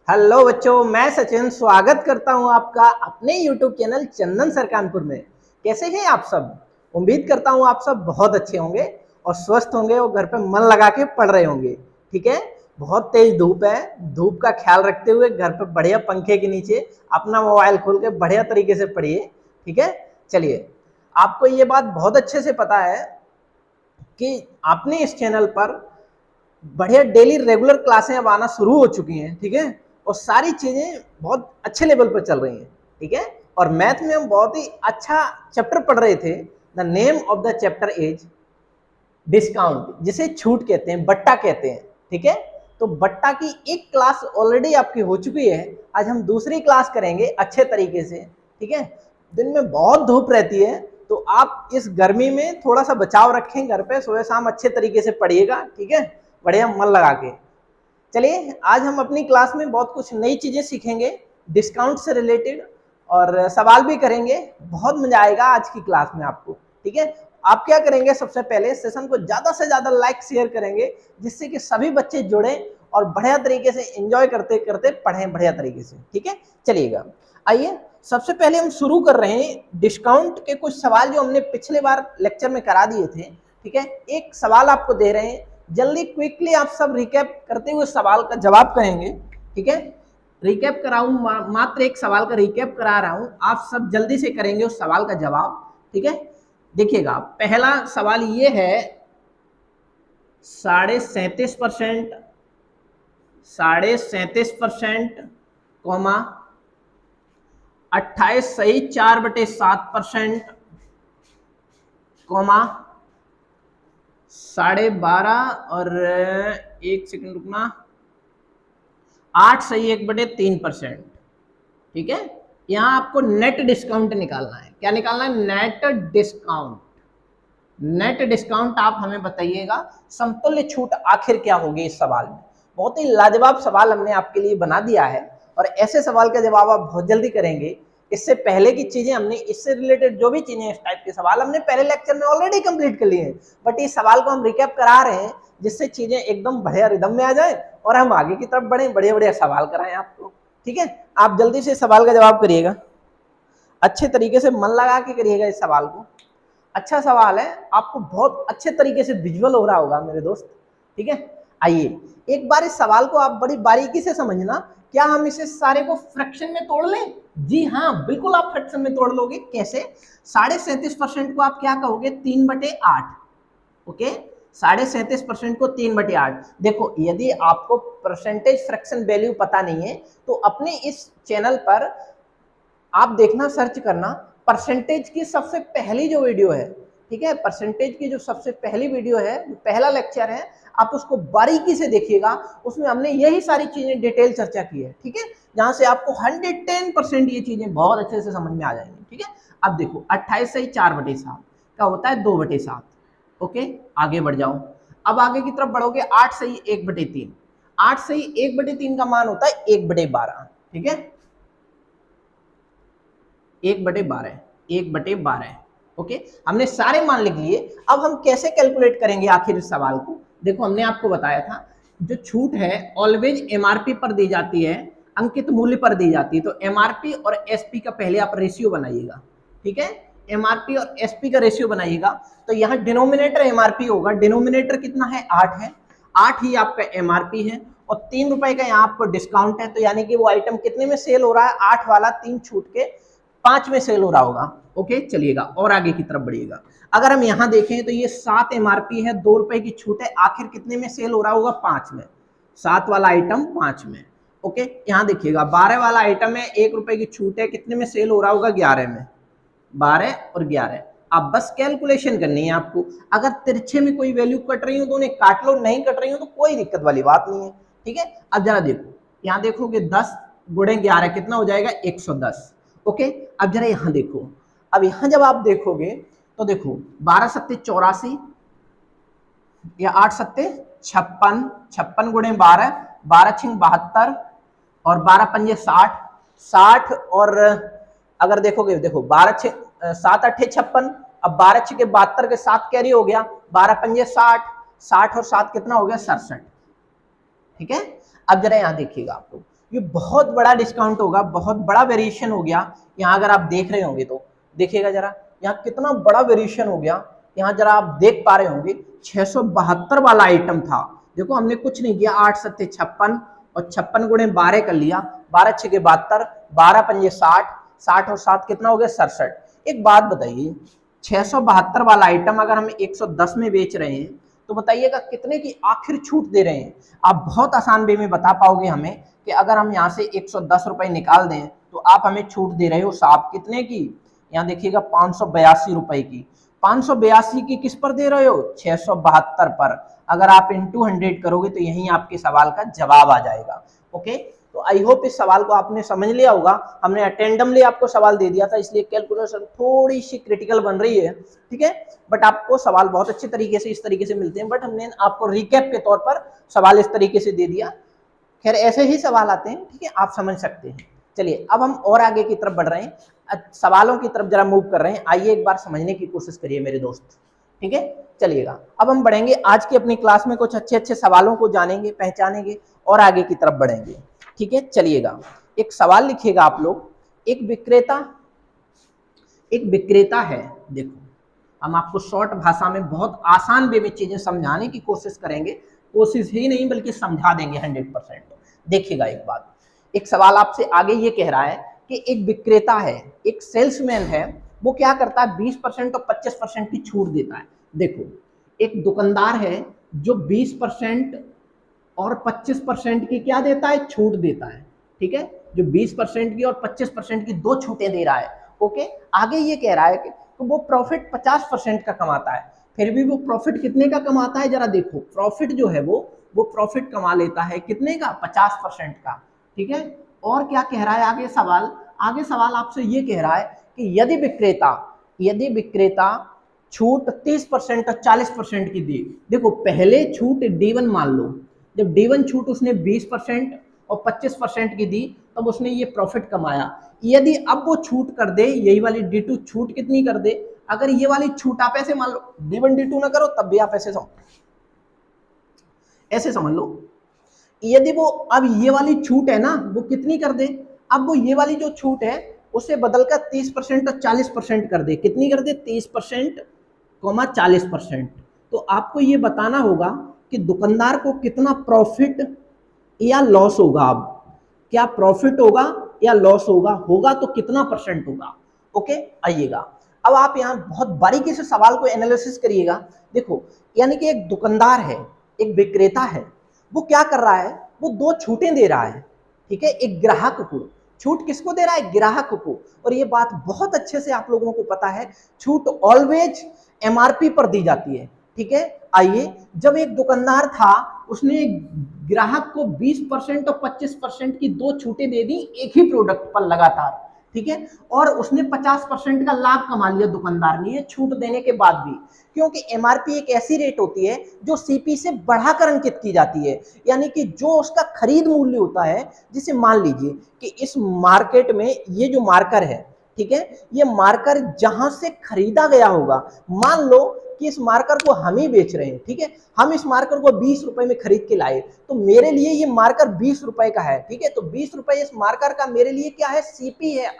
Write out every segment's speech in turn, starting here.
Hello बच्चों, मैं सचिन स्वागत करता हूं आपका अपने YouTube चैनल चंदन सर कानपुर में। कैसे हैं आप सब? उम्मीद करता हूं आप सब बहुत अच्छे होंगे और स्वस्थ होंगे और घर पे मन लगा के पढ़ रहे होंगे। ठीक है, बहुत तेज धूप है। धूप का ख्याल रखते हुए घर पे बढ़िया पंखे के नीचे अपना मोबाइल खोल के बढ़िया तरीके से पढ़िए। ठीक है, चलिए, आपको ये बात बहुत अच्छे से पता है कि आपने इस चैनल पर बढ़िया डेली रेगुलर क्लासें अब आना शुरू हो चुकी हैं। ठीक है, और सारी चीजें बहुत अच्छे लेवल पर चल रही हैं। ठीक है, और मैथ में हम बहुत ही अच्छा चैप्टर पढ़ रहे थे। The name of the chapter is discount, जिसे छूट कहते हैं, बट्टा कहते हैं। ठीक है, तो बट्टा की एक क्लास ऑलरेडी आपकी हो चुकी है। आज हम दूसरी क्लास करेंगे अच्छे तरीके से। ठीक है, दिन में बहुत धूप रहती है, तो आप इस गर्मी में थोड़ा सा बचाव रखें। घर पे सुबह शाम अच्छे तरीके से पढ़िएगा। ठीक है, बढ़िया मन लगा के। चलिए, आज हम अपनी क्लास में बहुत कुछ नई चीजें सीखेंगे डिस्काउंट से रिलेटेड, और सवाल भी करेंगे। बहुत मजा आएगा आज की क्लास में आपको। ठीक है, आप क्या करेंगे, सबसे पहले सेशन को ज्यादा से ज्यादा लाइक शेयर करेंगे, जिससे कि सभी बच्चे जुड़े और बढ़िया तरीके से एंजॉय करते करते पढ़ें बढ़िया तरीके से। ठीक है, चलिएगा, आइए सबसे पहले हम शुरू कर रहे हैं डिस्काउंट के कुछ सवाल जो हमने पिछले बार लेक्चर में करा दिए थे। ठीक है, एक सवाल आपको दे रहे हैं, जल्दी क्विकली आप सब रिकैप करते हुए सवाल का जवाब करेंगे। ठीक है, रिकैप कराऊं, मात्र एक सवाल का रिकैप करा रहा हूं, आप सब जल्दी से करेंगे उस सवाल का जवाब। ठीक है, देखिएगा, पहला सवाल ये है, 37.5%, 37.5% कॉमा 28 सही 4/7%, कॉमा 12.5 और 1 सेकंड रुकना, 8 सही 1/3%। ठीक है, यहां आपको नेट डिस्काउंट निकालना है। क्या निकालना है? Net discount. नेट डिस्काउंट आप हमें बताइएगा, समतुल्य छूट आखिर क्या होगी इस सवाल में। बहुत ही लाजवाब सवाल हमने आपके लिए बना दिया है, और ऐसे सवाल का जवाब आप बहुत जल्दी करेंगे। इससे पहले की चीजें हमने, इससे रिलेटेड जो भी चीजें, इस टाइप के सवाल हमने पहले लेक्चर में ऑलरेडी कंप्लीट कर लिए हैं, बट इस सवाल को हम रिकैप करा रहे हैं, जिससे चीजें एकदम बढ़िया रिदम में आ जाए और हम आगे की तरफ बढ़े, बढ़िया बढ़िया सवाल कराएं आपको। ठीक है, आप जल्दी से सवाल का जवाब करिएगा, अच्छे तरीके से मन लगा के करिएगा इस सवाल को। अच्छा सवाल है, आपको बहुत अच्छे तरीके से विजुअल हो रहा होगा मेरे दोस्त। ठीक है, आइए एक बार इस सवाल को आप बड़ी बारीकी से समझना। क्या हम इसे सारे को फ्रैक्शन में तोड़ लें? जी हाँ, बिल्कुल आप फ्रैक्शन में तोड़ लोगे। कैसे? 37.5% को आप क्या कहोगे? 3/8। ओके, 37.5% को 3/8। देखो, यदि आपको परसेंटेज फ्रैक्शन वैल्यू पता नहीं है, तो अपने इस चैनल पर आप देखना, सर्च करना, परसेंटेज की सबसे पहली जो वीडियो है। ठीक है, परसेंटेज की जो सबसे पहली वीडियो है, जो पहला लेक्चर है, आप उसको बारीकी से देखिएगा। उसमें हमने यही सारी चीजें डिटेल चर्चा की है। ठीक है, जहां से आपको 110% ये चीजें बहुत अच्छे से समझ में आ जाएंगी। ठीक है, अब देखो, 28 सही 4/7 का होता है 2/7। ओके, आगे बढ़ जाओ। अब आगे की तरफ बढ़ोगे, 8 सही 1/3। 8 सही 1/3 का मान होता है 1/12। ठीक है, 1/12, 1/12। ओके, हमने सारे मान लिख लिए। अब हम कैसे कैलकुलेट करेंगे आखिर इस सवाल को? देखो, हमने आपको बताया था, जो छूट है ऑलवेज एमआरपी पर दी जाती है, अंकित मूल्य पर दी जाती है। तो एमआरपी और एसपी का पहले आप रेशियो बनाइएगा। ठीक है, एमआरपी और एसपी का रेशियो बनाइएगा। तो यहाँ डिनोमिनेटर एमआरपी होगा। डिनोमिनेटर कितना है? 8 है। 8 ही आपका एमआरपी है, और 3 रुपए का यहाँ आपको डिस्काउंट है। तो यानी कि वो आइटम कितने में सेल हो रहा है? 8 वाला 3 छूट के 5 में सेल हो रहा होगा। ओके, चलिएगा और आगे की तरफ बढ़िएगा। अगर हम यहां देखें तो ये 7 एमआरपी है, 2 रुपए की छूट है, आखिर कितने में सेल हो रहा होगा? 5 में। 7 वाला आइटम 5 में। ओके, यहां देखिएगा, 12 वाला आइटम है, 1 रुपए की छूट है, कितने में सेल हो रहा होगा? 11 में। 12 और 11। अब बस कैलकुलेशन करनी है आपको। अगर तिरछे में कोई वैल्यू कट रही हो तो उन्हें काट लो, नहीं कट रही हो तो कोई दिक्कत वाली बात नहीं है। ठीक है, अब जरा देखो, यहां देखोगे 10 गुणे 11 कितना हो जाएगा? 110। ओके, अब जरा यहां देखो। अब यहां जब आप देखोगे तो देखो, 12 सत्ते 84, या 8 सत्ते 56, 56 गुणे 12, 12 छिंग 72, और 12 पंजे 60, 60। और अगर देखोगे, देखो 12 7 अट्ठे 56, अब 12 छिके 72 के 7 कैरी हो गया, 12 पंजे 60, 60 और 7 कितना हो गया? 67। ठीक है, अब जरा यहां देखिएगा आपको, ये बहुत बड़ा डिस्काउंट होगा, बहुत बड़ा वेरिएशन हो गया। यहाँ अगर आप देख रहे होंगे तो देखिएगा जरा, यहाँ कितना बड़ा वेरिएशन हो गया। यहाँ जरा आप देख पा रहे होंगे 672 वाला आइटम था। देखो हमने कुछ नहीं किया, 8 सत्ते 56 और 56 गुणे 12 कर लिया, 12 छके 72, 12 पंजे 60, 60 और 7 कितना हो गया 67। एक बात बताइए, 672 वाला आइटम अगर हम 110 में बेच रहे हैं तो बताइएगा कितने की आखिर छूट दे रहे हैं। आप बहुत आसान वे में बता पाओगे हमें कि अगर हम यहाँ से 110 रुपए निकाल दें तो आप हमें छूट दे रहे हो साहब कितने की, यहाँ देखिएगा 582 रुपए की। 582 की किस पर दे रहे हो, 672 पर। अगर आप इंटू 100 करोगे तो यही आपके सवाल का जवाब आ जाएगा। ओके, तो आई होप इस सवाल को आपने समझ लिया होगा। हमने अटेंडमली आपको सवाल दे दिया था, इसलिए कैलकुलेशन थोड़ी सी क्रिटिकल बन रही है, ठीक है। बट आपको सवाल बहुत अच्छे तरीके से इस तरीके से मिलते हैं, बट हमने आपको रिकैप के तौर पर सवाल इस तरीके से दे दिया। खैर ऐसे ही सवाल आते हैं, ठीक है, आप समझ सकते हैं। चलिए अब हम और आगे की तरफ बढ़ रहे हैं, सवालों की तरफ जरा मूव कर रहे हैं। आइए एक बार समझने की कोशिश करिए मेरे दोस्त, ठीक है। चलिएगा अब हम बढ़ेंगे आज की अपनी क्लास में, कुछ अच्छे अच्छे सवालों को जानेंगे, पहचानेंगे और आगे की तरफ बढ़ेंगे, ठीक है। चलिएगा एक सवाल लिखिएगा आप लोग। एक विक्रेता है, देखो हम आपको शॉर्ट भाषा में बहुत आसान वे में चीजें समझाने की कोशिश करेंगे, कोशिश ही नहीं बल्कि समझा देंगे 100%। देखिएगा एक बात, एक सवाल आपसे आगे ये कह रहा है कि एक विक्रेता है, एक सेल्समैन है, वो क्या करता है 20% और 25% की छूट देता है। देखो एक दुकानदार है जो 20% और 25% की क्या देता है, छूट देता है, ठीक है। जो 20% की और 25% की दो छूटें दे रहा है। ओके, आगे ये कह रहा है कि तो वो प्रॉफिट 50% का कमाता है। फिर भी वो प्रॉफिट कितने का कमाता है, जरा देखो प्रॉफिट जो है वो प्रॉफिट कमा लेता है कितने का, 50% का, ठीक है। और क्या कह रहा है आगे सवाल आपसे ये कह रहा है कि यदि विक्रेता छूट 30% और 40% की दी। देखो पहले छूट D1 मान लो, जब D1 छूट उसने 20% और 25% की दी तब उसने ये प्रॉफिट कमाया। यदि अब वो छूट कर दे, यही वाली D2 छूट कितनी कर दे, अगर ये वाली छूट आप ऐसे मान लो D1 D2 ना करो तब भी आप ऐसे समझ लो, यदि वो अब ये वाली छूट है ना वो कितनी कर दे, अब वो ये वाली जो छूट है उसे बदलकर 30% और 40% कर दे, कितनी कर दे 30% 40%। तो आपको ये बताना होगा कि दुकानदार को कितना प्रॉफिट या लॉस होगा। अब क्या प्रॉफिट होगा या लॉस होगा तो कितना परसेंट होगा। ओके, आइएगा अब आप यहाँ बहुत बारीकी से सवाल को एनालिसिस करिएगा। देखो यानी कि एक दुकानदार है, एक विक्रेता है, वो क्या कर रहा है, वो दो छूटें दे रहा है, ठीक है। एक ग्राहक को छूट किसको दे रहा है, ग्राहक को। और ये बात बहुत अच्छे से आप लोगों को पता है, छूट ऑलवेज MRP पर दी जाती है, ठीक है। आइए, जब एक दुकानदार था उसने ग्राहक को 20% और 25% की दो छूटें दे दी एक ही प्रोडक्ट पर लगातार, ठीक है। और उसने 50% का लाभ कमा लिया दुकानदार ने ये छूट देने के बाद भी, क्योंकि MRP एक ऐसी रेट होती है जो CP से बढ़ाकर अंकित की जाती है। यानी कि जो उसका खरीद मूल्य होता है, जिसे मान लीजिए कि इस मार्केट में ये जो मार्कर है, ठीक है, ये मार्कर जहां से खरीदा गया होगा, मान लो कि इस मार्कर को हम ही बेच रहे हैं, ठीक है, हम इस मार्कर को 20 रुपए में खरीद के लाए, तो मेरे लिए ये मार्कर 20 रुपए का है, ठीक है। तो 20 रुपए इस मार्कर का मेरे लिए क्या है, CP है,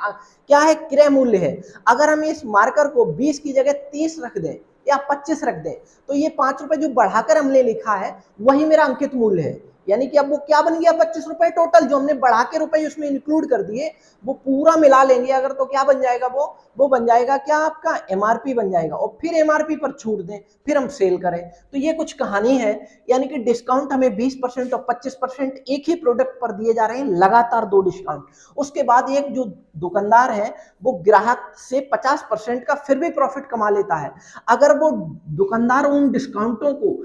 क्या है, क्रय मूल्य है। अगर हम इस मार्कर को 20 की जगह 30 रख दें या 25 रख दें तो ये 5 रुपए जो बढ़ाकर हमने लिखा है वही मेरा अंकित मूल्य है। यानी कि अब वो क्या बन गया, 25 रुपए टोटल, जो हमने बढ़ा के रुपए उसमें इंक्लूड कर दिए वो पूरा मिला लेंगे अगर, तो क्या बन जाएगा, वो बन जाएगा क्या, आपका MRP बन जाएगा। और फिर MRP पर छूट दें, फिर हम सेल करें। तो ये कुछ कहानी है, यानी कि डिस्काउंट हमें 20% और 25% एक ही प्रोडक्ट पर दिए जा रहे हैं, लगातार दो डिस्काउंट। उसके बाद एक जो दुकानदार है वो ग्राहक से 50% का फिर भी प्रॉफिट कमा लेता है। अगर वो दुकानदार उन डिस्काउंटों को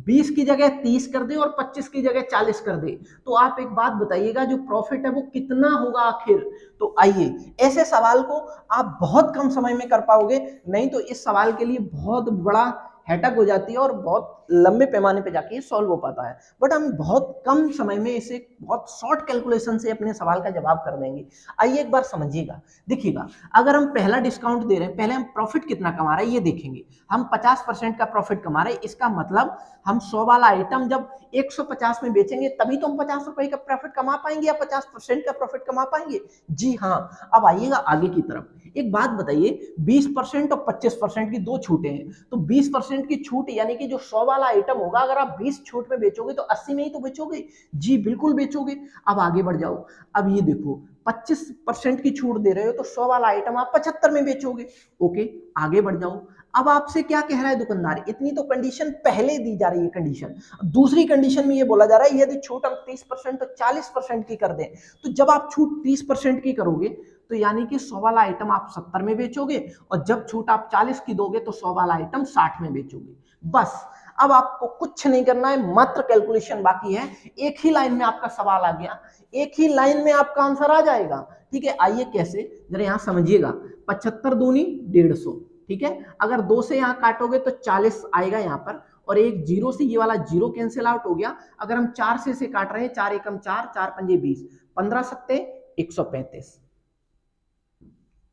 20 की जगह 30 कर दे और 25 की जगह 40 कर दे, तो आप एक बात बताइएगा जो प्रॉफिट है वो कितना होगा आखिर। तो आइए, ऐसे सवाल को आप बहुत कम समय में कर पाओगे, नहीं तो इस सवाल के लिए बहुत बड़ा हेटक हो जाती है और बहुत लंबे पैमाने पे जाके ये सॉल्व हो पाता है। बट हम बहुत कम समय में इसे बहुत शॉर्ट कैलकुलेशन से अपने सवाल का जवाब कर देंगे। आइए एक बार समझिएगा, देखिएगा, अगर हम पहला डिस्काउंट दे रहे हैं, पहले हम प्रॉफिट कितना कमा रहे हैं ये देखेंगे। हम 50% का प्रॉफिट कमा रहे हैं, इसका मतलब हम 100 वाला आइटम जब 150 में बेचेंगे तभी तो हम 50 रुपए का प्रॉफिट कमा पाएंगे या 50% का प्रॉफिट कमा पाएंगे। जी हाँ। अब आइएगा आगे की तरफ, एक बात बताइए, 20% और 25% की दो छूटें हैं, तो 20% की छूट यानी कि जो 100 वाला आइटम होगा, अगर आप 20 छूट में बेचोगे तो 80 में ही तो बेचोगे। जी बिल्कुल बेचोगे। अब आगे बढ़ जाओ, अब ये देखो 25% की छूट दे रहे हो तो 100 वाला आइटम आप 75 में बेचोगे। ओके, आगे बढ़ जाओ। अब आपसे क्या कह रहा है दुकानदार, इतनी तो कंडीशन पहले दी जा रही है कंडीशन, दूसरी कंडीशन में ये बोला जा रहा है यदि छूट हम 30% तो 40% की कर दें। तो जब आप छूट 30% की करोगे तो यानी कि 100 वाला आइटम आप 70 में बेचोगे, और जब छूट आप 40 की दोगे तो 100 वाला आइटम 60 में बेचोगे। बस, अब आपको कुछ नहीं करना है, मात्र कैलकुलेशन बाकी है। एक ही लाइन में आपका सवाल आ गया, एक ही लाइन में आपका आंसर आ जाएगा। ठीक है, आइए कैसे, जरा यहां समझिएगा। 75 दूनी 150, ठीक है, अगर 2 से यहां काटोगे तो 40 आएगा यहां पर, और एक जीरो से ये वाला जीरो कैंसिल आउट हो गया। अगर हम 4 से काट रहे हैं, 4 एकम 4, 4 पंजे 20, 15 सत्ते 135,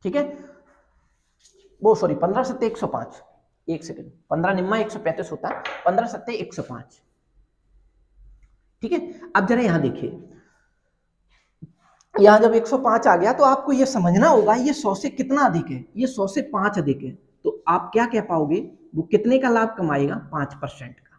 ठीक है, वो सॉरी 15 सत्ते 105, एक सेकंड, 15 निम्मा 135 होता है, 15 सत्ते 105, ठीक है। अब जरा यहां देखिए, यहां जब 105 आ गया तो आपको ये समझना होगा ये 100 से कितना अधिक है, ये 100 से 5 अधिक है, तो आप क्या कह पाओगे, वो कितने का लाभ कमाएगा, 5% का।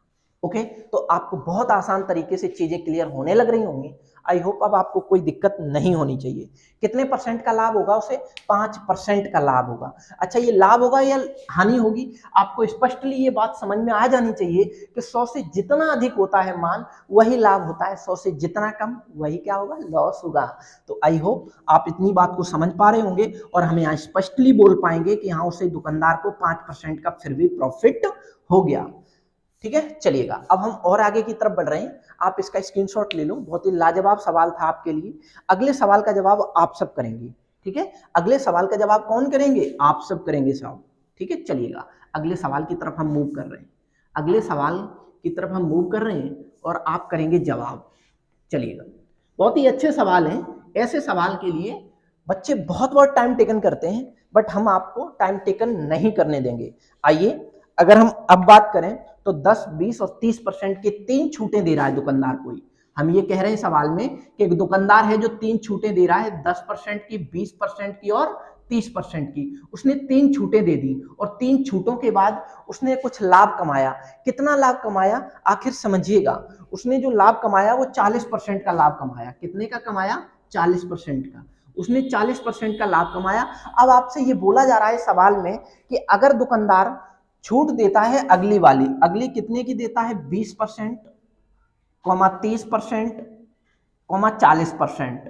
ओके, तो आपको बहुत आसान तरीके से चीजें क्लियर होने लग रही होंगी। आई होप अब आपको कोई दिक्कत नहीं होनी चाहिए। कितने परसेंट का लाभ होगा उसे, 5% का लाभ होगा। अच्छा, ये लाभ होगा या हानि होगी, आपको स्पष्टली ये बात समझ में आ जानी चाहिए कि 100 से जितना अधिक होता है मान वही लाभ होता है, 100 से जितना कम वही क्या होगा, लॉस होगा। तो आई होप आप इतनी बात को समझ पा रहे होंगे और हमें यहाँ स्पष्टली बोल पाएंगे कि हाँ उसे दुकानदार को 5% का फिर भी प्रॉफिट हो गया। ठीक है, चलिएगा अब हम और आगे की तरफ बढ़ रहे हैं। आप इसका स्क्रीनशॉट ले लो, बहुत ही लाजवाब सवाल था आपके लिए। अगले सवाल का जवाब आप सब करेंगे, ठीक है, अगले सवाल का जवाब कौन करेंगे, आप सब करेंगे साहब। ठीक है, चलिएगा अगले सवाल की तरफ हम मूव कर रहे हैं, अगले सवाल की तरफ हम मूव कर रहे हैं और आप करेंगे जवाब। चलिएगा, बहुत ही अच्छे सवाल हैं, ऐसे सवाल के लिए बच्चे बहुत बहुत टाइम टेकन करते हैं, बट हम आपको टाइम टेकन नहीं करने देंगे। आइए, अगर हम अब बात करें तो 10, 20 और 30% की 3 छूटें दे रहा है दुकानदार कोई। हम ये कह रहे हैं सवाल में कि एक दुकानदार है जो 3 छूटें दे रहा है, 10% की, 20% की और 30% की। उसने 3 छूटें दे दी और 3 छूटों के बाद उसने कुछ लाभ कमाया। कितना लाभ कमाया, आखिर समझिएगा। उसने जो लाभ कमाया वो 40% का लाभ कमाया। कितने का कमाया, 40% का। उसने 40% का लाभ कमाया। अब आपसे ये बोला जा रहा है सवाल में कि अगर दुकानदार छूट देता है अगली वाली, अगली कितने की देता है, 20%, 30%, 40%,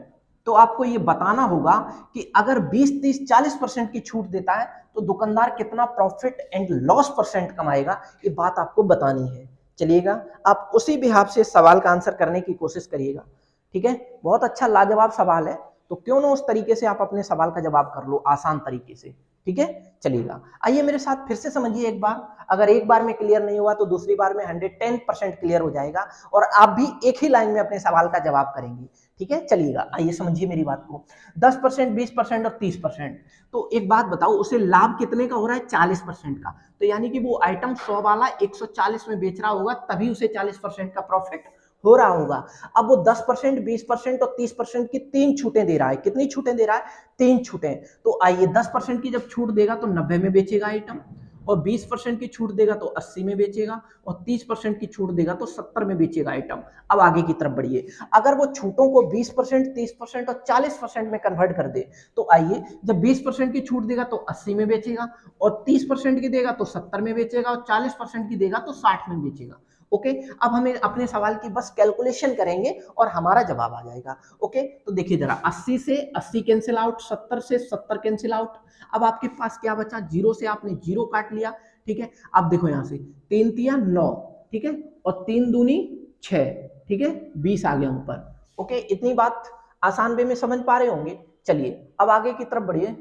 तो आपको ये बताना होगा कि अगर 20, 30, 40% की छूट देता है तो दुकानदार कितना प्रॉफिट एंड लॉस परसेंट कमाएगा, ये बात आपको बतानी है। चलिएगा, आप उसी बिहाफ से सवाल का आंसर करने की कोशिश करिएगा। ठीक है, बहुत अच्छा लाजवाब सवाल है, तो क्यों ना उस तरीके से आप अपने सवाल का जवाब कर लो आसान तरीके से। ठीक है, चलिएगा, आइए मेरे साथ फिर से समझिए एक बार। अगर एक बार में क्लियर नहीं हुआ तो दूसरी बार में 110% क्लियर हो जाएगा और आप भी एक ही लाइन में अपने सवाल का जवाब करेंगे। ठीक है, चलिएगा, आइए समझिए मेरी बात को। 10%, 20% और 30%, तो एक बात बताओ, उसे लाभ कितने का हो रहा है, 40% का। तो यानी कि वो आइटम 100 वाला 140 में बेच रहा होगा, तभी उसे 40% का प्रॉफिट हो रहा होगा। अब वो 10%, 20% और 30% की 3 छूटें दे रहा है। कितनी छूटें दे रहा है, 3 छूटें। तो आइए, 10% की जब छूट देगा तो 90 में बेचेगा आइटम, और 20% की छूट देगा तो 80 में बेचेगा, और 30% की छूट देगा तो 70 में बेचेगा आइटम। अब आगे की तरफ बढ़िए, अगर वो छूटों को 20%, 30% और 40% में कन्वर्ट कर दे, तो आइए, जब 20% की छूट देगा तो 80 में बेचेगा, और 30% की देगा तो 70 में बेचेगा, और 40% की देगा तो 60 में बेचेगा। ओके, अब हमें अपने सवाल की बस कैलकुलेशन करेंगे और हमारा जवाब आ जाएगा। ओके, तो देखिए जरा, 80 से 80 कैंसिल आउट, 70 से 70 कैंसिल आउट। अब आपके पास क्या बचा, 0 से आपने 0 काट लिया। ठीक है, अब देखो यहां से 3 तिया 9, ठीक है, और 3 दूनी 6, ठीक है, 20 आ गया ऊपर। ओके, इतनी बात आसान वे में समझ पा रहे होंगे। चलिए अब आगे की तरफ बढ़िए।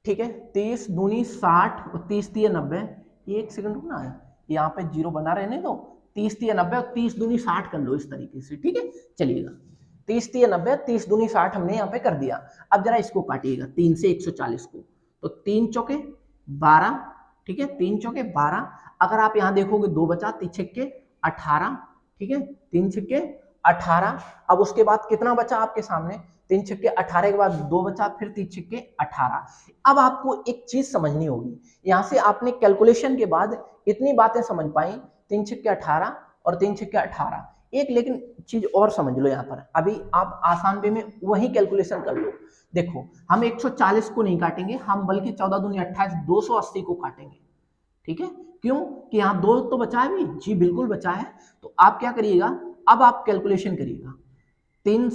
ठीक है, 30 दूनी 60 और 30 तिया 90। एक सेकंड रुकना है, यहाँ पे 0 बना रहने दो, 30 3 90 और 30 दूनी 60 कर लो इस तरीके से, ठीक है। चलिएगा 30 3 90, 30 दूनी 60 हमने यहाँ पे कर दिया। अब जरा इसको काटिएगा 3 से 140 को, तो 3 चौके 12, ठीक है, 3 चौके 12। अगर आप यहाँ देखोगे 2 बचा, 3 छक्के 18, ठीक है, 3 छक्के 18। अब उसके बाद कितना बचा आपके सामने, 3 छक्के 18 के बाद 2 बचा, फिर 3 छक्के 18। अब आपको एक चीज समझनी होगी, यहाँ से आपने कैलकुलेशन के बाद इतनी बातें समझ पाई, 3 छक्के 18 और 3 छक्के 18। एक लेकिन चीज और समझ लो यहाँ पर, अभी आप आसान वे में वही कैलकुलेशन कर लो। देखो हम 140 को नहीं काटेंगे, हम बल्कि 14 दूनी 28, 280 को काटेंगे, ठीक है। क्यों कि यहाँ 2 तो बचा है भी, जी बिल्कुल बचा है। तो आप क्या करिएगा, अब आप कैलकुलेशन करिएगा, 3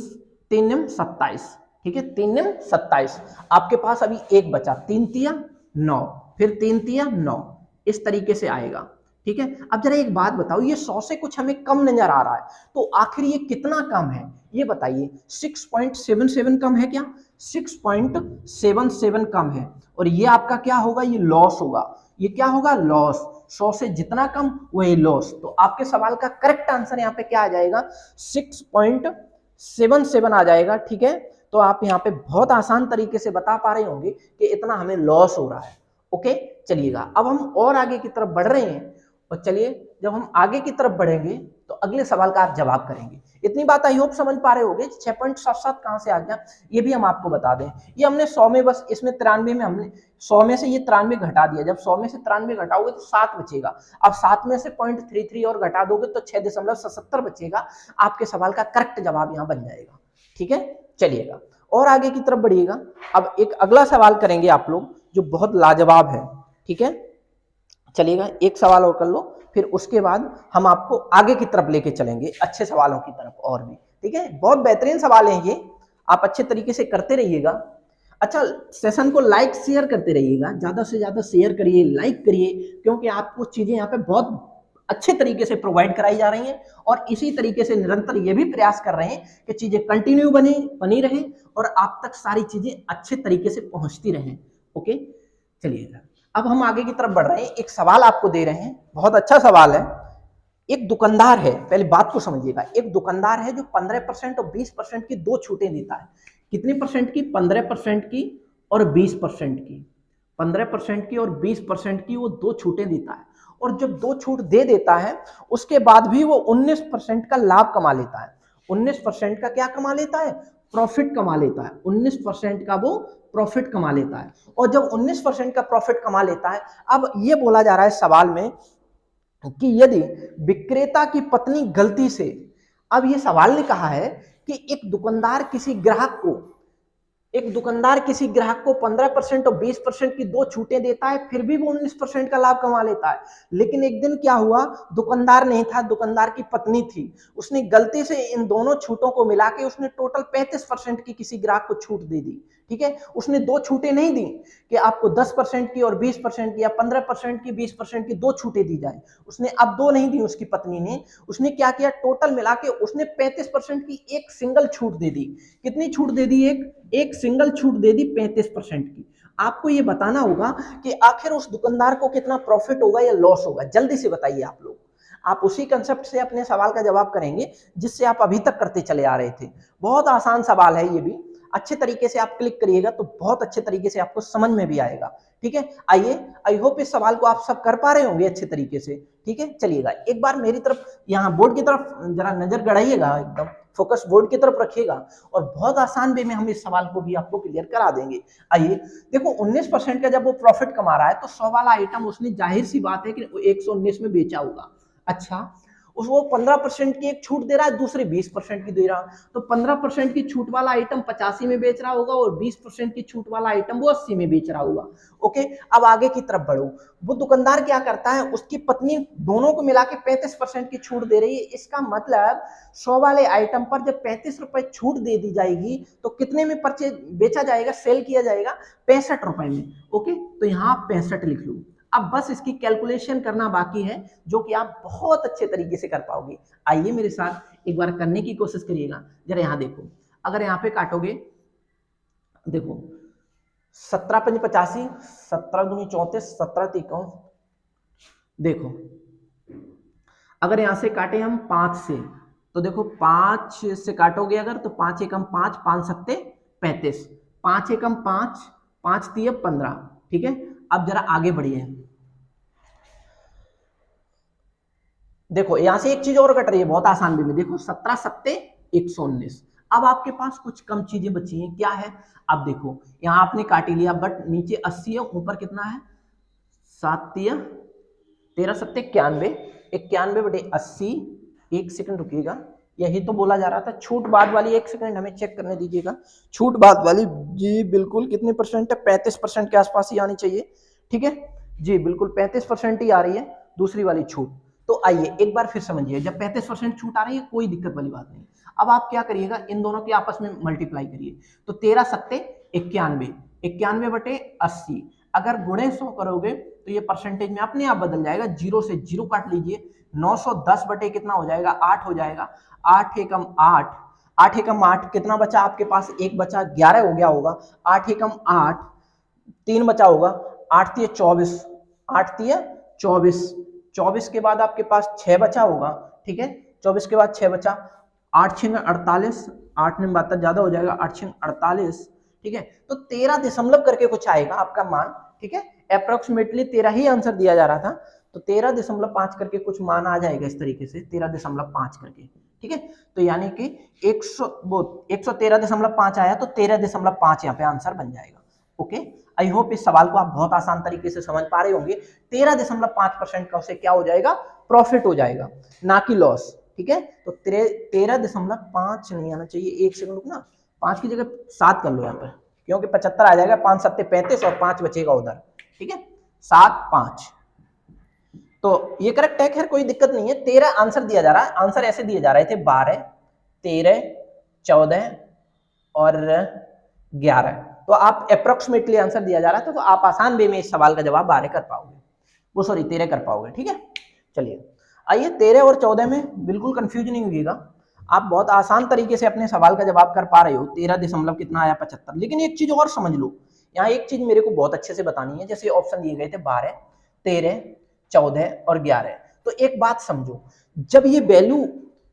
3 निम 27, ठीक है, 3 निम 27। आपके पास अभी एक बचा, 3 तिया 9, फिर 3 तिया 9, इस तरीके से आएगा, ठीक है। अब जरा एक बात बताओ, ये 100 से कुछ हमें कम नजर आ रहा है, तो आखिर ये कितना कम है ये बताइए। 6.77 कम है क्या, 6.77 कम है। और ये आपका क्या होगा, ये लॉस होगा, ये क्या होगा, लॉस। 100 से जितना कम वही लॉस। तो आपके सवाल का करेक्ट आंसर यहाँ पे क्या आ जाएगा, 6.77 आ जाएगा, ठीक है। तो आप यहाँ पे बहुत आसान तरीके से बता पा रहे होंगे कि इतना हमें लॉस हो रहा है। ओके चलिएगा, अब हम और आगे की तरफ बढ़ रहे हैं, और चलिए जब हम आगे की तरफ बढ़ेंगे तो अगले सवाल का आप जवाब करेंगे। इतनी बात आई होप समझ पा रहे होंगे। 6.77 कहां से आ गया ये भी हम आपको बता दें। ये हमने 100 में, बस इसमें 93 में हमने 100 में से ये 93 घटा दिया। जब 100 में से 93 घटाओगे तो 7 बचेगा। अब 7 में से 0.33 और घटा दोगे तो 6.77 बचेगा। आपके सवाल का करेक्ट जवाब यहाँ बन जाएगा, ठीक है। चलिएगा और आगे की तरफ बढ़िएगा। अब एक अगला सवाल करेंगे आप लोग जो बहुत लाजवाब है, ठीक है। चलिएगा एक सवाल और कर लो, फिर उसके बाद हम आपको आगे की तरफ लेके चलेंगे, अच्छे सवालों की तरफ और भी, ठीक है। बहुत बेहतरीन सवाल हैं ये, आप अच्छे तरीके से करते रहिएगा। अच्छा, सेशन को लाइक शेयर करते रहिएगा, ज्यादा से ज्यादा शेयर करिए, लाइक करिए, क्योंकि आपको चीजें यहाँ पे बहुत अच्छे तरीके से प्रोवाइड कराई जा रही हैं। और इसी तरीके से निरंतर ये भी प्रयास कर रहे हैं कि चीजें कंटिन्यू बनी रहे और आप तक सारी चीजें अच्छे तरीके से पहुंचती रहें। ओके चलिएगा, अब हम आगे की तरफ बढ़ रहे हैं। एक सवाल आपको दे रहे हैं, बहुत अच्छा सवाल है। एक दुकानदार है, पहले बात को समझिएगा। एक दुकानदार है जो 15% और 20% की दो छूटें देता है। कितनी परसेंट की, 15% की और 20% की। 15% की और 20% की वो दो छूटें देता है। और जब दो छूट दे देता है उसके बाद भी वो 19% का लाभ कमा लेता है। 19% का क्या कमा लेता है, प्रॉफिट कमा लेता है। 19% का वो प्रॉफिट कमा लेता है। और जब 19% का प्रॉफिट कमा लेता है, अब ये बोला जा रहा है सवाल में कि यदि विक्रेता की पत्नी गलती से, अब ये सवाल ने कहा है कि एक दुकानदार किसी ग्राहक को 15% और 20% की दो छूटें देता है, फिर भी वो 19% का लाभ कमा लेता है। लेकिन एक दिन क्या हुआ, दुकानदार नहीं था, दुकानदार की पत्नी थी। उसने गलती से इन दोनों छूटों को मिला के उसने टोटल 35% की किसी ग्राहक को छूट दे दी, ठीक है। उसने दो छूटें नहीं दी कि आपको 10% की और 20% की या 15% की 20% की दो छूटें दी जाए। उसने अब दो नहीं दी उसकी पत्नी ने। उसने क्या किया, टोटल मिला के उसने 35% की एक सिंगल छूट दे दी। कितनी छूट दे दी, एक सिंगल छूट दे दी 35% की। आपको ये बताना होगा कि आखिर उस दुकानदार को कितना प्रॉफिट होगा या लॉस होगा, जल्दी से बताइए आप लोग। आप उसी कंसेप्ट से अपने सवाल का जवाब करेंगे जिससे आप अभी तक करते चले आ रहे थे। बहुत आसान सवाल है ये भी, अच्छे तरीके से आप क्लिक करिएगा तो बहुत अच्छे तरीके से आपको समझ में भी आएगा, ठीक है। आइए, आई होप इस सवाल को आप सब कर पा रहे होंगे अच्छे तरीके से, ठीक है। चलिएगा एक बार मेरी तरफ, यहाँ बोर्ड की तरफ जरा नजर गड़ाइएगा, एकदम फोकस बोर्ड की तरफ रखिएगा और बहुत आसान वे में हम इस सवाल को भी आपको क्लियर करा देंगे। आइए देखो, 19% का जब वो प्रॉफिट कमा रहा है तो 100 वाला आइटम उसने, जाहिर सी बात है कि 119 में बेचा होगा। अच्छा, वो 15% की एक छूट दे रहा है, दूसरे 20% की दे रहा है, तो 15% की छूट वाला आइटम 85 में बेच रहा होगा और 20% की छूट वाला आइटम वो 80 में बेच रहा होगा। ओके, अब आगे की तरफ बढ़ो। वो दुकानदार क्या करता है, उसकी पत्नी दोनों को मिला के 35% की छूट दे रही है। इसका मतलब 100 वाले आइटम पर जब 35 रुपए छूट दे दी जाएगी तो कितने में परचेज बेचा जाएगा, सेल किया जाएगा, 65 रुपए में। ओके, तो यहाँ आप 65 लिख लो। अब बस इसकी कैलकुलेशन करना बाकी है जो कि आप बहुत अच्छे तरीके से कर पाओगे। आइए मेरे साथ एक बार करने की कोशिश करिएगा। जरा यहाँ देखो, अगर यहाँ पे काटोगे, देखो 17 पंच 85, 17 दूनी 34, 17 तिकों, देखो अगर यहाँ से काटे हम 5 से, तो देखो 5 से काटोगे अगर, तो 5 एकम 5, 5 सत्ते 35, 5 एकम 5, 5 तिये 15। ठीक है, अब जरा आगे बढ़िए, देखो यहां से एक चीज और कट रही है बहुत आसान वे में, देखो 17 सत्ते 119। अब आपके पास कुछ कम चीजें बची हैं, क्या है, अब देखो यहाँ आपने काट ही लिया, बट नीचे 80 है, ऊपर कितना है 7 तिया 13 सत्ते 91, 91/80। एक सेकंड रुकिएगा, यही तो बोला जा रहा था, छूट बाद वाली, एक सेकंड हमें चेक करने दीजिएगा, छूट बाद वाली जी बिल्कुल कितने परसेंट है, 35% के आसपास ही आनी चाहिए। ठीक है जी, बिल्कुल 35% ही आ रही है दूसरी वाली छूट। तो आइए एक बार फिर समझिए, जब 35% छूट आ रही है कोई दिक्कत वाली बात नहीं। अब आप क्या करिएगा, इन दोनों के आपस में मल्टीप्लाई करिए, तो 13 सत्ते 91, 91/80, अगर गुणे 100 करोगे तो ये परसेंटेज में अपने आप बदल जाएगा, जीरो से जीरो काट लीजिए, 910 बटे कितना हो जाएगा 8 हो जाएगा, 8 एकम 8, 8 एकम 8 कितना बचा आपके पास, एक बचा 11 हो गया होगा, 8 एकम 8 3 बचा होगा, 8 तिये 24, 8 तिये 24, 24 के बाद आपके पास 6 बचा होगा। ठीक है, 24 के बाद 6 बचा, 8 6 48, 8 में 72 ज्यादा हो जाएगा, 8 6 48। ठीक है, तो 13 दशमलव करके कुछ आएगा आपका मान। ठीक है, अप्रोक्सीमेटली 13 ही आंसर दिया जा रहा था, तो 13.5 करके कुछ मान आ जाएगा इस तरीके से, 13.5 करके। ठीक है, तो यानी कि 113.5 आया, तो 13.5 यहाँ पे आंसर बन जाएगा। ओके, आई होप इस सवाल को आप बहुत आसान तरीके से समझ पा रहे होंगे। 13.5% का उसे क्या हो जाएगा, प्रॉफिट हो जाएगा, ना कि लॉस। ठीक है, तो 13.5 नहीं आना चाहिए, एक सेकंड रुकना, 5 की जगह 7 कर लो यहाँ पर, क्योंकि 75 आ जाएगा, 5 सत्ते 35 और 5 बचेगा उधर। ठीक है, 7 5, तो ये करेक्ट है, खैर कोई दिक्कत नहीं है। 13 आंसर दिया जा रहा है, आंसर ऐसे दिए जा रहे थे 12 13 14 और 11, तो आप अप्रोक्सीमेटली आंसर दिया जा रहा था, तो आप आसान वे में इस सवाल का जवाब 12 कर पाओगे, वो सॉरी 13 कर पाओगे। ठीक है, चलिए आइए 13 और 14 में बिल्कुल कंफ्यूज नहीं होइएगा, आप बहुत आसान तरीके से अपने सवाल का जवाब कर पा रहे हो। 13 दशमलव कितना आया 75, लेकिन एक चीज और समझ लो, यहाँ एक चीज मेरे को बहुत अच्छे से बतानी है, जैसे ऑप्शन दिए गए थे 12 13 14 और 11, तो एक बात समझो, जब ये वैल्यू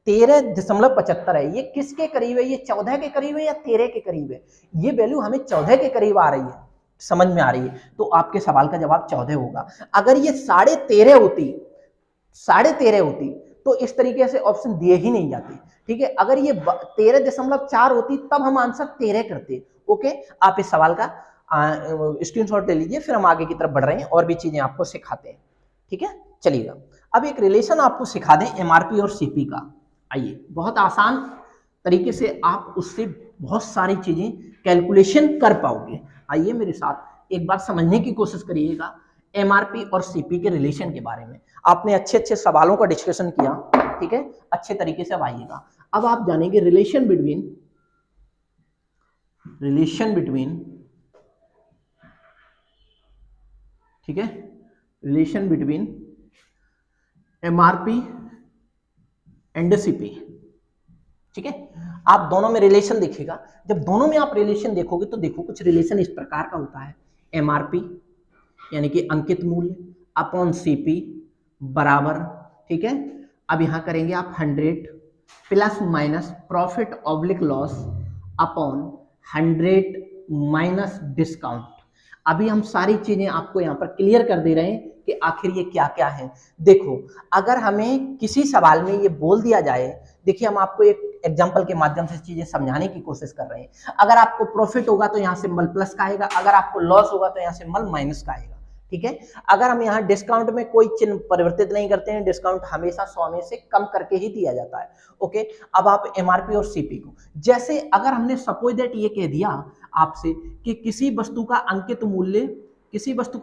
13.75 है, ये किसके करीब है, ये 14 के करीब है या 13 के करीब है, ये वैल्यू हमें 14 के करीब आ रही है, समझ में आ रही है, तो आपके सवाल का जवाब 14 होगा। अगर ये 13.5 होती, 13.5 होती, तो इस तरीके से ऑप्शन दिए ही नहीं जाते। ठीक है, अगर ये 13.4 होती तब हम आंसर 13 करते। ओके, आप इस सवाल का स्क्रीनशॉट ले लीजिए, फिर हम आगे की तरफ बढ़ रहे हैं, और भी चीजें आपको सिखाते हैं। ठीक है, चलिएगा, अब एक रिलेशन आपको सिखा दें एमआरपी और सीपी का। आइए, बहुत आसान तरीके से आप उससे बहुत सारी चीजें कैलकुलेशन कर पाओगे। आइए मेरे साथ एक बार समझने की कोशिश करिएगा एमआरपी और सीपी के रिलेशन के बारे में। आपने अच्छे अच्छे सवालों का डिस्कशन किया, ठीक है, अच्छे तरीके से अब आइएगा, अब आप जानेंगे रिलेशन बिटवीन ठीक है, relation between MRP and CP. ठीक है, आप दोनों में रिलेशन देखिएगा, जब दोनों में आप रिलेशन देखोगे तो देखो कुछ रिलेशन इस प्रकार का होता है, एमआरपी यानी कि अंकित मूल्य अपॉन सीपी बराबर, ठीक है, अब यहां करेंगे आप 100 plus minus profit oblique loss upon 100 minus discount. अभी हम सारी चीजें आपको यहां पर क्लियर कर दे रहे हैं कि आखिर ये क्या क्या है। देखो, अगर हमें किसी सवाल में ये बोल दिया जाए, देखिए हम आपको एक एग्जांपल के माध्यम से चीजें समझाने की कोशिश कर रहे हैं, अगर आपको प्रॉफिट होगा तो यहां से मल प्लस का आएगा, अगर आपको लॉस होगा तो यहां से मल माइनस का आएगा। ठीक है, अगर हम यहाँ डिस्काउंट में कोई चिन्ह परिवर्तित नहीं करते हैं, डिस्काउंट हमेशा 100 में से कम करके ही दिया जाता है। ओके, अब आप एमआरपी और सीपी को, जैसे अगर हमने सपोज दैट ये कह दिया आपसे कि किसी वस्तु का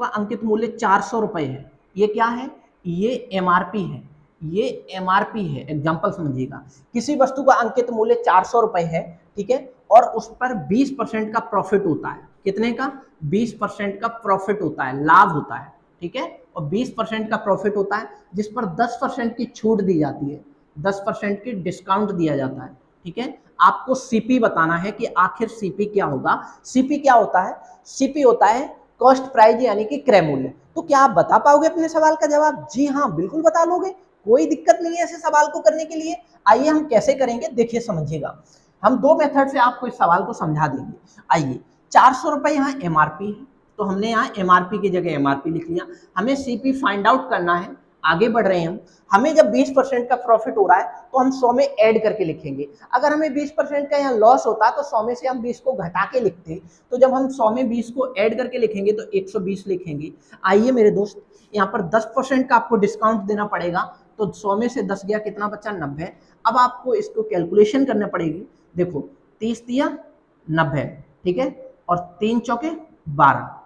अंकित मूल्य 400 रुपए है, ये क्या है, ये एमआरपी है, ये एमआरपी है, एग्जांपल समझिएगा, किसी वस्तु का अंकित मूल्य 400 रुपए है, ठीक है, और उस पर 20% का प्रॉफिट होता है, कितने का, 20% का प्रॉफिट होता है, लाभ होता है। ठीक है, और 20% का प्रॉफिट होता है जिस पर 10% की छूट दी जाती है, 10% की डिस्काउंट दिया जाता है। ठीक है, आपको सीपी बताना है कि आखिर सीपी क्या होगा। सीपी क्या होता है, सीपी होता है कॉस्ट प्राइस यानी कि क्रय मूल्य। तो क्या आप बता पाओगे अपने सवाल का जवाब? जी हाँ, बिल्कुल बता लोगे, कोई दिक्कत नहीं है ऐसे सवाल को करने के लिए। आइए हम कैसे करेंगे, देखिए समझिएगा। हम दो मेथड से आपको इस सवाल को समझा देंगे। आइए, 400 रुपए यहाँ एमआरपी है, तो हमने यहाँ एमआरपी की जगह एमआरपी लिख लिया। हमें सीपी फाइंड आउट करना है, आगे बढ़ रहे हैं हम। हमें जब 20% का प्रॉफिट हो रहा है तो हम 100 में ऐड करके लिखेंगे। अगर हमें 20% का यहाँ लॉस होता तो 100 में से हम 20 को घटा के लिखते। तो जब हम 100 में 20 को ऐड करके लिखेंगे तो 120 लिखेंगे। आइए मेरे दोस्त, यहाँ पर 10% का आपको डिस्काउंट देना पड़ेगा, तो 100 में से 10 गया, कितना बचा, 90। अब आपको इसको कैलकुलेशन करना पड़ेगी। देखो 30 दिया 90, ठीक है, और 3 चौके 12,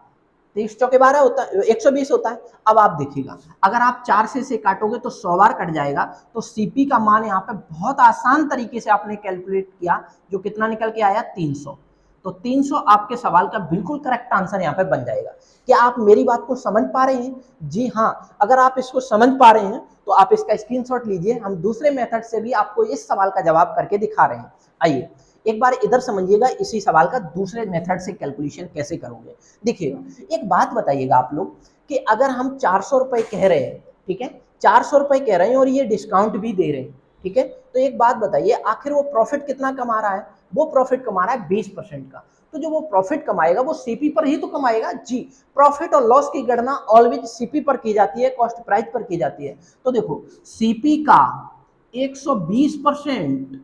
30 चौके 12 होता है, 120 होता है। अब आप देखिएगा, अगर आप 4 से काटोगे तो 100 बार कट जाएगा। तो सीपी का मान यहाँ पे बहुत आसान तरीके से आपने कैलकुलेट किया, जो कितना निकल के आया, 300। तो 300 आपके सवाल का बिल्कुल करेक्ट आंसर यहाँ पे बन जाएगा। क्या आप मेरी बात को समझ पा रहे हैं? जी हाँ, अगर आप इसको समझ पा रहे हैं तो आप इसका स्क्रीनशॉट लीजिए। हम दूसरे मेथड से भी आपको इस सवाल का जवाब करके दिखा रहे हैं। आइए एक बार इधर समझिएगा, इसी सवाल का दूसरे मेथड से कैलकुलेशन कैसे करोगे। देखिएगा, एक बात बताइएगा आप लोग कि अगर हम 400 रुपए कह रहे हैं, ठीक है, 400 रुपए कह रहे हैं और ये डिस्काउंट भी दे रहे हैं, ठीक है, तो एक बात बताइए, आखिर वो प्रॉफिट कितना कमा रहा है? वो प्रॉफिट कमा रहा है 20% का। तो जो वो प्रॉफिट कमाएगा वो सीपी पर ही तो कमाएगा। जी, प्रॉफिट और लॉस की गणना ऑलवेज सीपी पर की जाती है, कॉस्ट प्राइस पर की जाती है। तो देखो सीपी का 120%,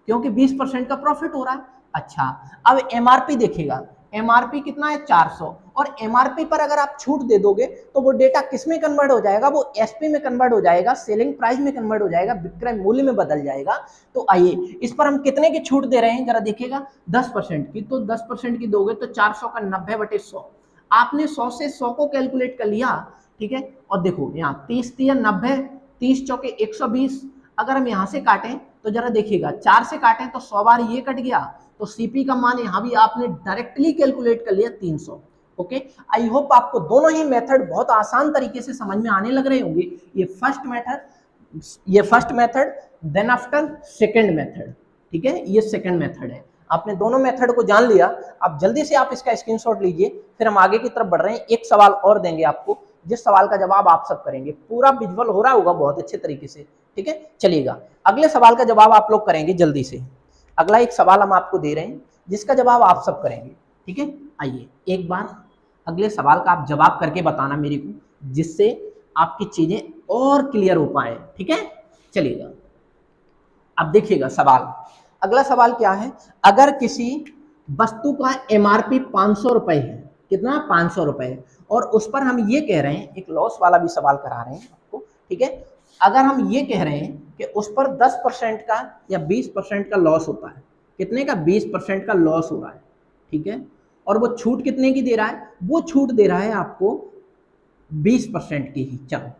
क्योंकि 20% का प्रॉफिट हो रहा है। अच्छा, अब एमआरपी देखिएगा, एमआरपी कितना है, 400। और एमआरपी पर अगर आप छूट दे दोगे तो वो डेटा किस में कन्वर्ट हो जाएगा, वो एसपी में कन्वर्ट हो जाएगा, सेलिंग प्राइस में कन्वर्ट हो जाएगा, विक्रय मूल्य में बदल जाएगा। तो आइए इस पर हम कितने की छूट दे रहे हैं जरा देखिएगा, 10% की। तो 10% की दोगे तो 400 का 90/100। आपने 100 से 100 को कैलकुलेट कर लिया, ठीक है। और देखो यहाँ 30 दिया 90, 30 चौके 120। अगर हम यहाँ से काटें तो जरा देखिएगा, 4 से काटें तो 100 बार ये कट गया, तो सीपी का मान यहाँ भी आपने डायरेक्टली कैलकुलेट कर लिया 300। ओके, आई होप आपको दोनों ही मेथड बहुत आसान तरीके से समझ में आने लग रहे होंगे। ये first method, then after second method, ठीक है, ये सेकंड मेथड है। आपने दोनों मेथड को जान लिया। अब जल्दी से आप इसका स्क्रीनशॉट लीजिए, फिर हम आगे की तरफ बढ़ रहे हैं। एक सवाल और देंगे आपको, जिस सवाल का जवाब आप सब करेंगे। पूरा विजुअल हो रहा होगा बहुत अच्छे तरीके से, ठीक है। चलिएगा, अगले सवाल का जवाब आप लोग करेंगे जल्दी से। अगला एक सवाल हम आपको दे रहे हैं जिसका जवाब आप सब करेंगे, ठीक है। आइए एक बार अगले सवाल का आप जवाब करके बताना मेरे को, जिससे आपकी चीजें और क्लियर हो पाए, ठीक है। चलिएगा, अब देखिएगा सवाल, अगला सवाल क्या है। अगर किसी वस्तु का एमआरपी 500 रुपए है, कितना, 500 रुपए, और उस पर हम ये कह रहे हैं, एक लॉस वाला भी सवाल करा रहे हैं आपको, ठीक है। अगर हम ये कह रहे हैं कि उस पर 10% का या 20% का लॉस होता है, कितने का, 20% का लॉस हो रहा है, ठीक है, और वो छूट कितने की दे रहा है, वो छूट दे रहा है आपको 20% की ही। चलो,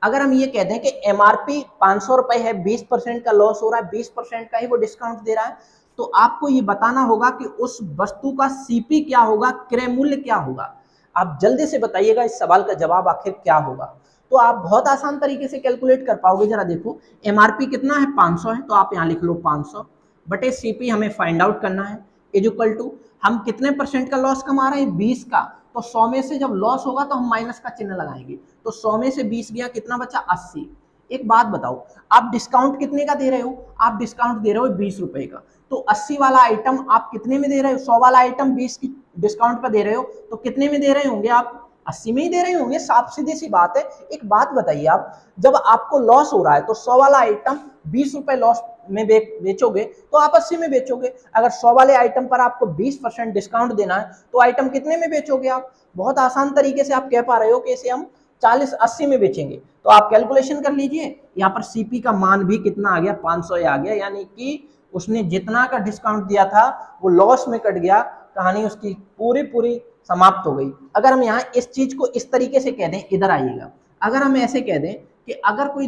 अगर हम ये कह दें कि एमआरपी 500 रुपए है, 20% का लॉस हो रहा है, 20% का ही वो डिस्काउंट दे रहा है, तो आपको ये बताना होगा कि उस वस्तु का सीपी क्या होगा, क्रय मूल्य क्या होगा। आप जल्दी से बताइएगा इस सवाल का जवाब आखिर क्या होगा। तो आप बहुत आसान तरीके से कैलकुलेट कर पाओगे। जरा देखो, एमआरपी कितना है, 500 है, तो आप यहाँ लिख लो 500 बटे सीपी हमें फाइंड आउट करना है, इज इक्वल टू, हम कितने परसेंट का लॉस कमा रहे हैं, 20 का। तो 100 में से जब लॉस होगा तो हम माइनस का चिन्ह लगाएंगे। तो 100 में से 20 गया, कितना बचा, 80। एक बात बताओ, आप डिस्काउंट कितने का दे रहे हो, आप डिस्काउंट दे रहे हो 20 रुपए का। तो 80 वाला आइटम आप कितने में दे रहे हो, 100 वाला आइटम 20 की डिस्काउंट पर दे रहे हो, तो कितने में दे रहे होंगे आप, 80 में ही दे रहे होंगे। साफ सीधी सी बात है। एक बात बताइए, आप जब आपको लॉस हो रहा है तो 100 वाला आइटम 20 रुपए लॉस में बेचोगे तो आप 80 में बेचोगे। अगर 100 वाले आइटम पर आपको 20% डिस्काउंट देना है तो आइटम कितने में बेचोगे आप। बहुत आसान तरीके से आप कह पा रहे हो कि इसे हम 40-80 में बेचेंगे। तो आप कैलकुलेशन कर लीजिए, यहाँ पर सीपी का मान भी कितना आ गया, 500 आ गया, यानी कि उसने जितना का डिस्काउंट दिया था वो लॉस में कट गया, कहानी उसकी पूरी समाप्त हो गई। अगर हम यहाँ इस चीज को इस तरीके से कह दें, इधर आइएगा, अगर हम ऐसे कह दें कि अगर कोई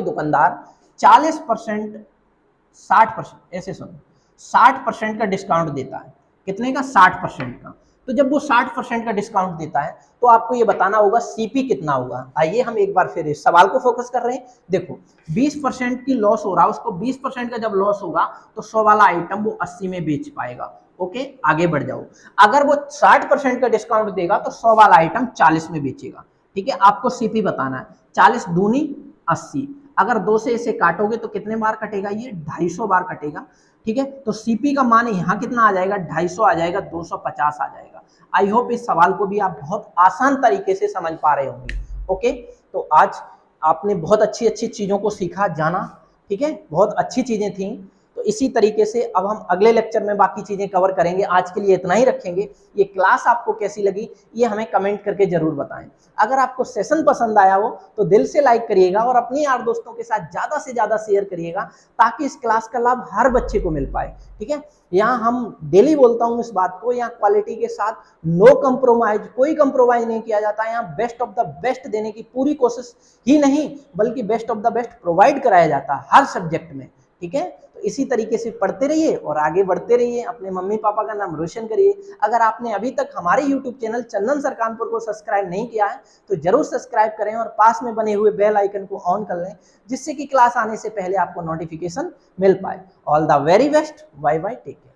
दुकानदार 40%, 60%, ऐसे सुनो, 60% का डिस्काउंट देता है, कितने का, 60% का। तो जब वो 60% का डिस्काउंट देता है तो आपको ये बताना होगा सीपी कितना होगा। आइए हम एक बार फिर इस सवाल को फोकस कर रहे हैं। देखो 20% की लॉस हो रहा है उसको, 20% का जब लॉस होगा तो 100 वाला आइटम वो 80 में बेच पाएगा। ओके, आगे बढ़ जाओ। अगर वो 60% का डिस्काउंट देगा तो 100 वाला आइटम 40 में बेचेगा। ठीक है, आपको सीपी बताना है। 40 दूनी 80, अगर 2 से इसे काटोगे तो कितने बार कटेगा, ये 250 बार कटेगा। ठीक है, तो सीपी का मान यहाँ कितना आ जाएगा, 250 आ जाएगा, 250 आ जाएगा। आई होप इस सवाल को भी आप बहुत आसान तरीके से समझ पा रहे होंगे। ओके, तो आज आपने बहुत अच्छी अच्छी चीजों को सीखा, जाना। ठीक है, बहुत अच्छी चीजें थी। तो इसी तरीके से अब हम अगले लेक्चर में बाकी चीजें कवर करेंगे। आज के लिए इतना ही रखेंगे। ये क्लास आपको कैसी लगी ये हमें कमेंट करके जरूर बताएं। अगर आपको सेशन पसंद आया हो तो दिल से लाइक करिएगा और अपने यार दोस्तों के साथ ज्यादा से ज्यादा शेयर करिएगा, ताकि इस क्लास का लाभ हर बच्चे को मिल पाए। ठीक है, यहाँ हम डेली बोलता हूँ इस बात को, यहाँ क्वालिटी के साथ नो कंप्रोमाइज, कोई कंप्रोमाइज नहीं किया जाता है। यहाँ बेस्ट ऑफ द बेस्ट देने की पूरी कोशिश ही नहीं, बल्कि best of the best provide कराया जाता है हर सब्जेक्ट में। ठीक है, तो इसी तरीके से पढ़ते रहिए और आगे बढ़ते रहिए, अपने मम्मी पापा का नाम रोशन करिए। अगर आपने अभी तक हमारे YouTube चैनल चंदन सर कानपुर को सब्सक्राइब नहीं किया है तो जरूर सब्सक्राइब करें और पास में बने हुए बेल आइकन को ऑन कर लें, जिससे कि क्लास आने से पहले आपको नोटिफिकेशन मिल पाए। All the very best, bye bye, take care.